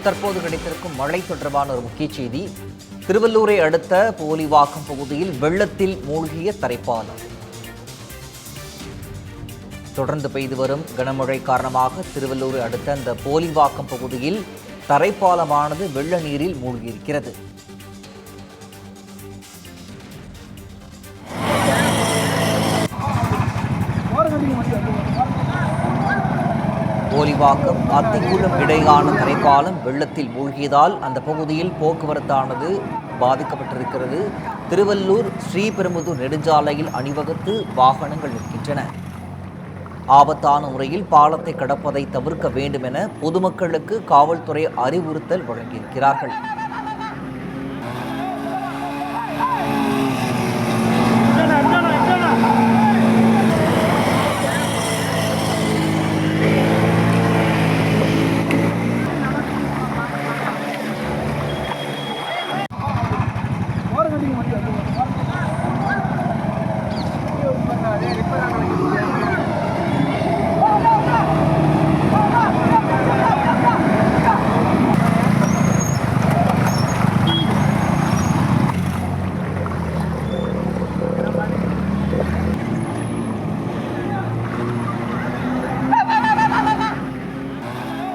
தற்போது கிடைத்திருக்கும் மழை தொடர்பான ஒரு முக்கிய செய்தி. திருவள்ளூரை அடுத்த போலிவாக்கம் பகுதியில் வெள்ளத்தில் மூழ்கிய தரைப்பாலம். தொடர்ந்து பெய்து வரும் கனமழை காரணமாக திருவள்ளூரை அடுத்த அந்த போலிவாக்கம் பகுதியில் தரைப்பாலமானது வெள்ள நீரில் மூழ்கியிருக்கிறது. போலிவாக்கம் அத்திக்குளம் இடையான தரைப்பாலம் வெள்ளத்தில் மூழ்கியதால் அந்த பகுதியில் போக்குவரத்தானது பாதிக்கப்பட்டிருக்கிறது. திருவள்ளூர் ஸ்ரீபெரும்புதூர் நெடுஞ்சாலையில் அணிவகுத்து வாகனங்கள் நிற்கின்றன. ஆபத்தான முறையில் பாலத்தை கடப்பதை தவிர்க்க வேண்டும் என பொதுமக்களுக்கு காவல்துறை அறிவுறுத்தல் வழங்கியிருக்கிறார்கள்.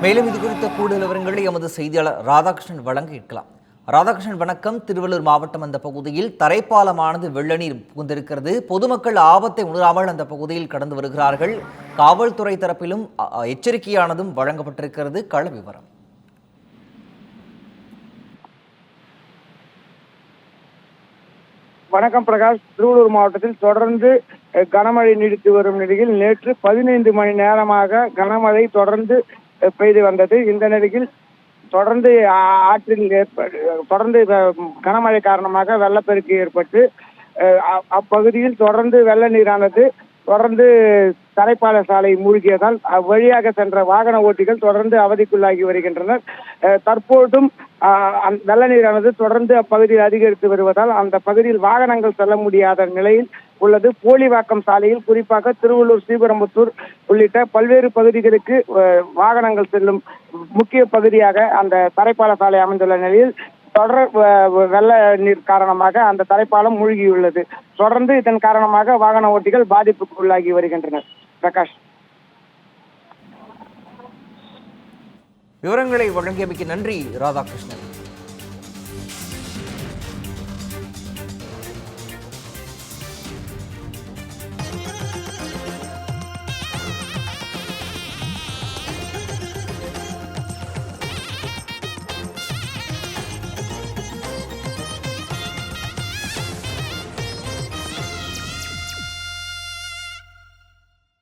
மேலும் இது குறித்த கூடுதல் விவரங்களை எமது செய்தியாளர் ராதாகிருஷ்ணன் வழங்க கேட்கலாம். ராதாகிருஷ்ணன் வணக்கம். திருவள்ளூர் மாவட்டம் அந்த பகுதியில் தரைப்பாலமானது வெள்ள நீர் புகுந்திருக்கிறது. பொதுமக்கள் ஆபத்தை உணராமல் அந்த பகுதியில் கடந்து வருகிறார்கள். காவல்துறை தரப்பிலும் எச்சரிக்கையானதும் வழங்கப்பட்டிருக்கிறது. கள விவரம். வணக்கம் பிரகாஷ். திருவள்ளூர் மாவட்டத்தில் தொடர்ந்து கனமழை நீடித்து வரும் நிலையில் நேற்று 15 மணி நேரமாக கனமழை தொடர்ந்து பெய்து வந்தது. இந்த நிலையில் தொடர்ந்து ஆற்றில் தொடர்ந்து கனமழை காரணமாக வெள்ளப்பெருக்கு ஏற்பட்டு அப்பகுதியில் தொடர்ந்து வெள்ள நீரானது தொடர்ந்து தரைப்பால சாலை மூழ்கியதால் வழியாக சென்ற வாகன ஓட்டிகள் தொடர்ந்து அவதிக்குள்ளாகி வருகின்றனர். தற்போதும் வெள்ள நீரானது தொடர்ந்து அப்பகுதியில் அதிகரித்து வருவதால் அந்த பகுதியில் வாகனங்கள் செல்ல முடியாத நிலையில் உள்ளது. போலிவாக்கம் சாலையில் குறிப்பாக திருவள்ளூர் ஸ்ரீபெரும்புதூர் உள்ளிட்ட பல்வேறு பகுதிகளுக்கு வாகனங்கள் செல்லும் முக்கிய பகுதியாக அந்த தரைப்பால சாலை அமைந்துள்ள நிலையில் தொடர் வெள்ள நீர் காரணமாக அந்த தரைப்பாலம் மூழ்கியுள்ளது. தொடர்ந்து இதன் காரணமாக வாகன ஓட்டிகள் பாதிப்புக்கு உள்ளாகி வருகின்றனர். பிரகாஷ், விவரங்களை வழங்கியமைக்கு நன்றி ராதாகிருஷ்ணன்.